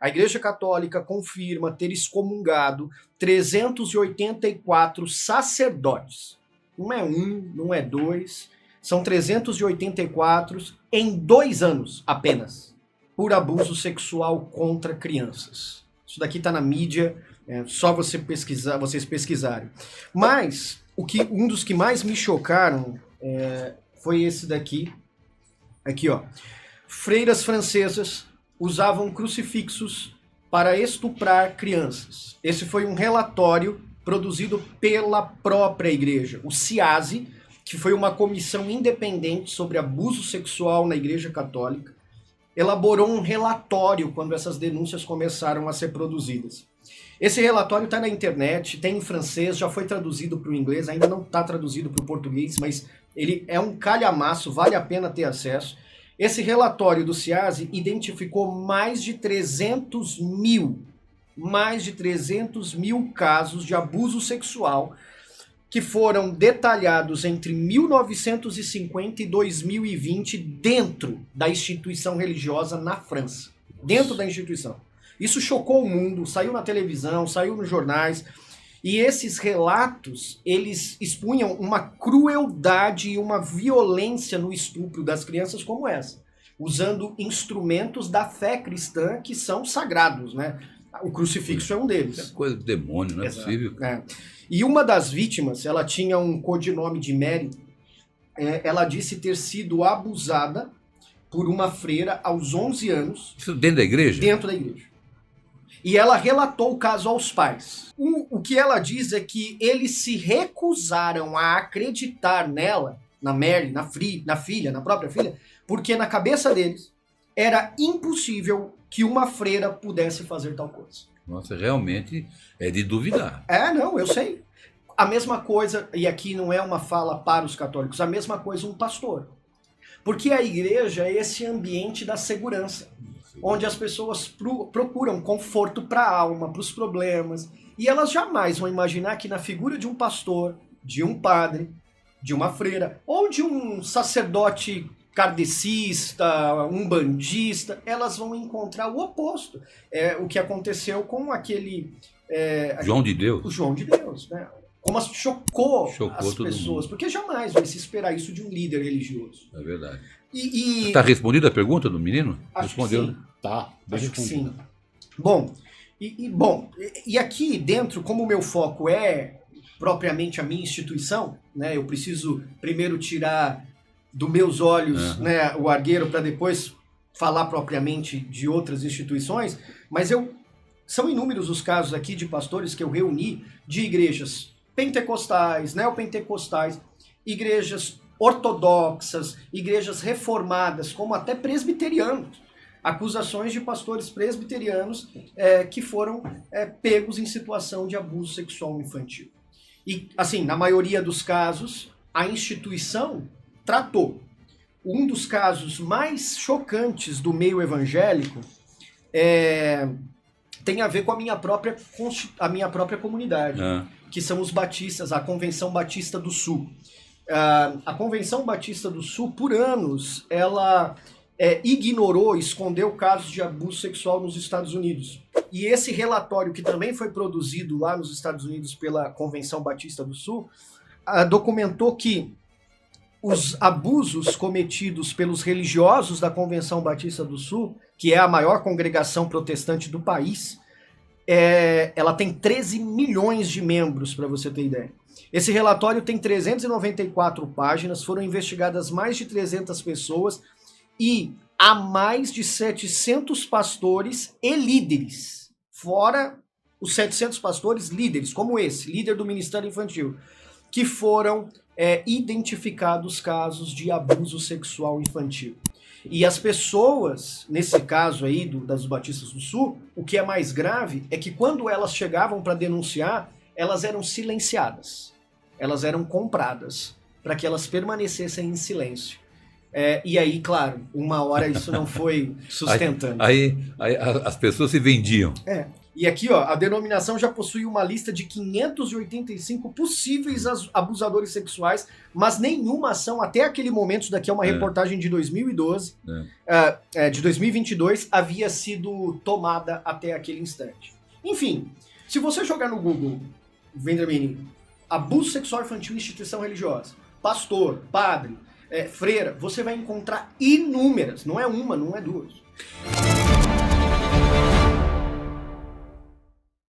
A Igreja Católica confirma ter excomungado 384 sacerdotes. Não é um, não é dois, são 384 em 2 anos apenas, por abuso sexual contra crianças. Isso daqui está na mídia, é só vocês pesquisarem. Mas um dos que mais me chocaram foi esse daqui. Aqui, ó. Freiras francesas usavam crucifixos para estuprar crianças. Esse foi um relatório produzido pela própria igreja. O CIASE, que foi uma comissão independente sobre abuso sexual na Igreja Católica, elaborou um relatório quando essas denúncias começaram a ser produzidas. Esse relatório está na internet, tem em francês, já foi traduzido para o inglês, ainda não está traduzido para o português, mas ele é um calhamaço, vale a pena ter acesso. Esse relatório do CIASE identificou mais de 300 mil casos de abuso sexual que foram detalhados entre 1950 e 2020 dentro da instituição religiosa na França. Dentro da instituição. Isso chocou o mundo, saiu na televisão, saiu nos jornais. E esses relatos, eles expunham uma crueldade e uma violência no estupro das crianças como essa, usando instrumentos da fé cristã que são sagrados, né? O crucifixo é um deles. É coisa do demônio, não é possível. É. E uma das vítimas, ela tinha um codinome de Mary, ela disse ter sido abusada por uma freira aos 11 anos. Isso dentro da igreja? Dentro da igreja. E ela relatou o caso aos pais. O que ela diz é que eles se recusaram a acreditar nela, na Mary, na filha, na própria filha, porque na cabeça deles era impossível que uma freira pudesse fazer tal coisa. Nossa, realmente é de duvidar. Não, eu sei. A mesma coisa, e aqui não é uma fala para os católicos, a mesma coisa um pastor. Porque a igreja é esse ambiente da segurança, onde as pessoas procuram conforto para a alma, para os problemas, e elas jamais vão imaginar que na figura de um pastor, de um padre, de uma freira, ou de um sacerdote kardecista, umbandista, elas vão encontrar o oposto. O que aconteceu com aquele... João de Deus. O João de Deus, né? Como chocou as pessoas, mundo. porque jamais vai se esperar isso de um líder religioso. É verdade. E está respondida a pergunta do menino? Acho Respondeu, que sim. né? Tá, Acho que sim. Bom, e aqui dentro, como o meu foco é propriamente a minha instituição, né? Eu preciso primeiro tirar dos meus olhos, né, o argueiro para depois falar propriamente de outras instituições, mas são inúmeros os casos aqui de pastores que eu reuni de igrejas pentecostais, neopentecostais, igrejas ortodoxas, igrejas reformadas, como até presbiterianos. Acusações de pastores presbiterianos que foram pegos em situação de abuso sexual infantil. E, assim, na maioria dos casos, a instituição tratou. Um dos casos mais chocantes do meio evangélico tem a ver com a minha própria comunidade, que são os batistas, a Convenção Batista do Sul. A Convenção Batista do Sul, por anos, ela ignorou, escondeu casos de abuso sexual nos Estados Unidos. E esse relatório, que também foi produzido lá nos Estados Unidos pela Convenção Batista do Sul, documentou que os abusos cometidos pelos religiosos da Convenção Batista do Sul, que é a maior congregação protestante do país, ela tem 13 milhões de membros, para você ter ideia. Esse relatório tem 394 páginas, foram investigadas mais de 300 pessoas e há mais de 700 pastores e líderes, fora os 700 pastores líderes, como esse, líder do Ministério Infantil, que foram identificados casos de abuso sexual infantil. E as pessoas, nesse caso aí das Batistas do Sul, o que é mais grave é que quando elas chegavam para denunciar, elas eram silenciadas. Elas eram compradas para que elas permanecessem em silêncio. E aí, claro, uma hora isso não foi sustentando. Aí as pessoas se vendiam. E aqui, ó, a denominação já possui uma lista de 585 possíveis abusadores sexuais, mas nenhuma ação até aquele momento, isso daqui é uma reportagem de 2012, de 2022, havia sido tomada até aquele instante. Enfim, se você jogar no Google, Vendramini, abuso sexual infantil em instituição religiosa, pastor, padre, freira, você vai encontrar inúmeras, não é uma, não é duas.